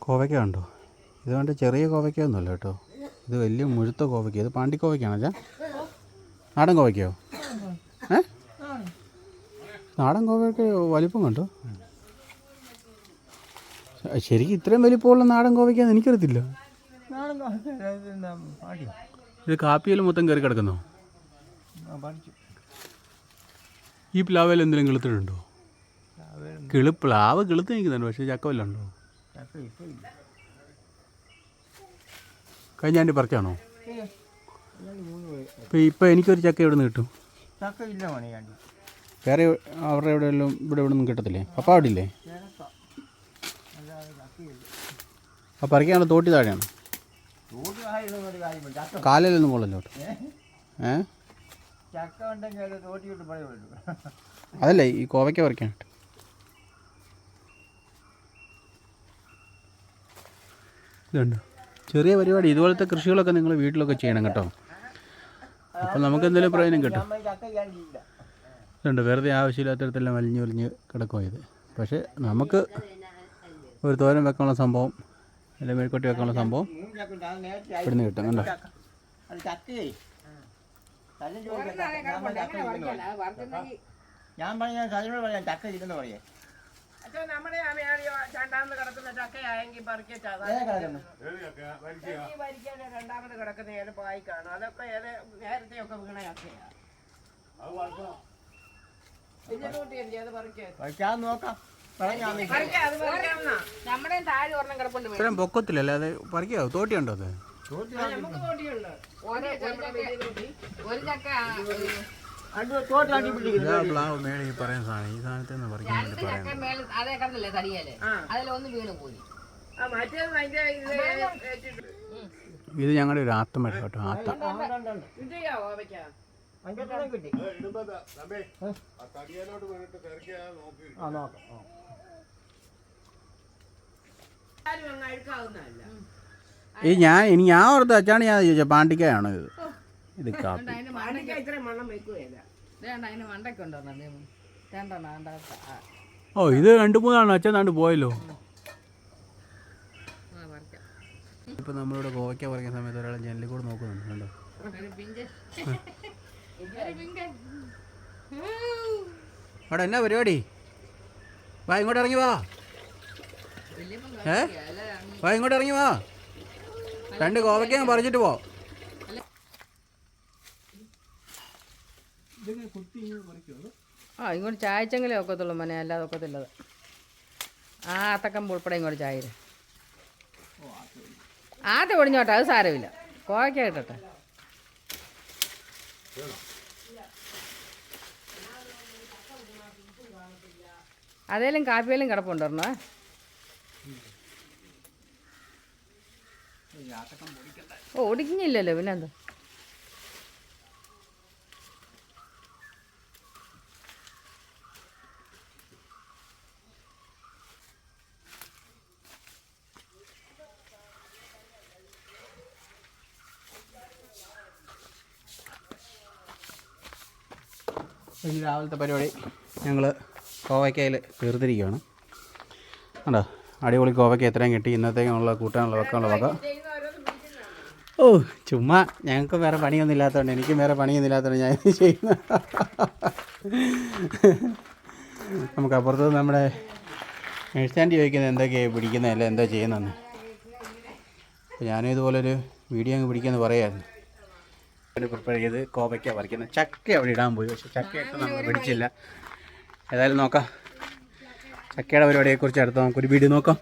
കോവയ്ക്ക കണ്ടോ? ഇത് കണ്ട് ചെറിയ കോവയ്ക്കൊന്നുമല്ല കേട്ടോ, ഇത് വലിയ മുഴുത്ത കോവയ്ക്ക. ഇത് പാണ്ടിക്കോവയ്ക്കാണോ ചാ? നാടൻ കോവയ്ക്കയോ? നാടൻ കോവയ്ക്ക് വലിപ്പം കണ്ടോ? ശരിക്കും ഇത്രയും വലിപ്പമുള്ള നാടൻ കോവയ്ക്കാന്ന് എനിക്കറിയത്തില്ല. ഇത് കാപ്പിയിൽ മൊത്തം കയറി കിടക്കുന്നോ? ഈ പ്ലാവേൽ എന്തെങ്കിലും കിളുത്തിട്ടുണ്ടോ? പ്ലാവ് കിളുത്ത് നിൽക്കുന്നുണ്ട്, പക്ഷേ ചക്ക വല്ല ഉണ്ടോ? കഴിഞ്ഞ ആണ്ടി പറിച്ചാണോ? ഇപ്പം എനിക്കൊരു ചക്ക എവിടെ നിന്ന് കിട്ടും? വേറെ അവരുടെ എവിടെയെല്ലാം ഇവിടെ ഒന്നും കിട്ടത്തില്ലേ? പപ്പ അവിടെ ഇല്ലേ? അപ്പം പറിക്കാനുള്ള തോട്ടി താഴെയാണ്, കാലിലൊന്നും കൊള്ളല്ലോ. അതല്ലേ ഈ കോവയ്ക്ക പറിക്കാനായിട്ട്. ഇതുണ്ട് ചെറിയ പരിപാടി. ഇതുപോലത്തെ കൃഷികളൊക്കെ നിങ്ങൾ വീട്ടിലൊക്കെ ചെയ്യണം കേട്ടോ, അപ്പം നമുക്ക് എന്തെങ്കിലും പ്രയോജനം കിട്ടും. ഇതുണ്ട് വെറുതെ ആവശ്യമില്ലാത്തടത്തെല്ലാം വലിഞ്ഞ് കിടക്കും ഇത്. പക്ഷേ നമുക്ക് ഒരു തോരൻ വെക്കാനുള്ള സംഭവം, അല്ലെങ്കിൽ മെഴുക്കുവരട്ടി വെക്കാനുള്ള സംഭവം ഇവിടുന്ന് കിട്ടും. കണ്ടോ? ഞാൻ പറഞ്ഞ സജിനോട് പറയാം ചക്ക ഇല്ലെന്ന് പറയേ. രണ്ടാമത് കിടക്കുന്ന ഏത് പായിക്കാണ്, അതൊക്കെ ഏത് നേരത്തെ ഒക്കെ വീണ ചക്കയാണ്. നോക്കാം. ഇത്രയും പൊക്കത്തില്ലല്ലേ അത് പറിക്കാവോ? തോട്ടിയുണ്ടോ? അത് പ്ലാവ് മേലെ ഈ പറയുന്ന സാധനം, ഈ സാധനത്തെ പറിക്കാൻ വേണ്ടി ഇത് ഞങ്ങളുടെ ഒരു ആത്തമഴ കേട്ടോ. ആത്ത ഞാൻ ഓർത്ത് അച്ചാണ് ഞാൻ ചോദിച്ചത് പാണ്ടിക്കായാണോ ഇത്? ഇത് കാപ്പി. ഓ ഇത് 2-3 അച്ഛൻ നാണ്ട് പോയല്ലോ. ഇപ്പം നമ്മളിവിടെ കോവയ്ക്ക പറിക്കുന്ന സമയത്ത് ഒരാളെ ജനലിൽ കൂടെ നോക്കുന്നുണ്ട് കണ്ടോ? അവിടെ എന്നാ പരിപാടി? വാ ഇങ്ങോട്ട് ഇറങ്ങി വാ. വാ ഇങ്ങോട്ട് ഇറങ്ങി വാ. 2 കോവയ്ക്ക പറിച്ചിട്ട് പോ. ഇങ്ങോട്ട് ചായച്ചെങ്കിലേ ഒക്കത്തുള്ളൂ മനെ, അല്ലാതെ ഒക്കത്തില്ലത്. ആ അത്തക്കമ്പ് ഉൾപ്പെടെ ഇങ്ങോട്ട് ചായ ആദ്യം ഒടിഞ്ഞോട്ടെ, അത് സാരമില്ല. കോവയ്ക്ക കിട്ടട്ടെ. അതേലും കാപ്പിയിലും കിടപ്പുണ്ടോ? ഒടിഞ്ഞില്ലല്ലോ പിന്നെന്താ. രാവിലത്തെ പരിപാടി ഞങ്ങൾ കോവയ്ക്കയിൽ തീർത്തിരിക്കുകയാണ്. കണ്ടോ? അടിപൊളി കോവയ്ക്ക എത്രയും കിട്ടി. ഇന്നത്തേക്കുള്ള കൂട്ടാനുള്ള വെക്കാനുള്ള വക. ഓ ചുമ്മാ ഞങ്ങൾക്ക് വേറെ പണിയൊന്നും ഇല്ലാത്തതുകൊണ്ട്, എനിക്കും വേറെ പണിയൊന്നും ഇല്ലാത്തതുകൊണ്ട് ഞാൻ ഇത് ചെയ്യുന്ന. നമുക്ക് അപ്പുറത്ത് നമ്മുടെ മേഴ്സാൻഡ് ചോദിക്കുന്നത് എന്തൊക്കെയാണ് പിടിക്കുന്നതല്ല എന്താ ചെയ്യുന്നതെന്ന്. അപ്പോൾ ഞാനും ഇതുപോലൊരു വീഡിയോ അങ്ങ് പിടിക്കുമെന്ന് പറയാമായിരുന്നു. പ്രിപ്പയർ ചെയ്ത് കോവയ്ക്ക പറിക്കുന്നത്. ചക്ക അവിടെ ഇടാൻ പോയി, പക്ഷേ ചക്കയൊക്കെ നമ്മൾ പിടിച്ചില്ല. ഏതായാലും നോക്കാം, ചക്കയുടെ പരിപാടിയെക്കുറിച്ച് അടുത്ത് നമുക്കൊരു വീഡിയോ നോക്കാം.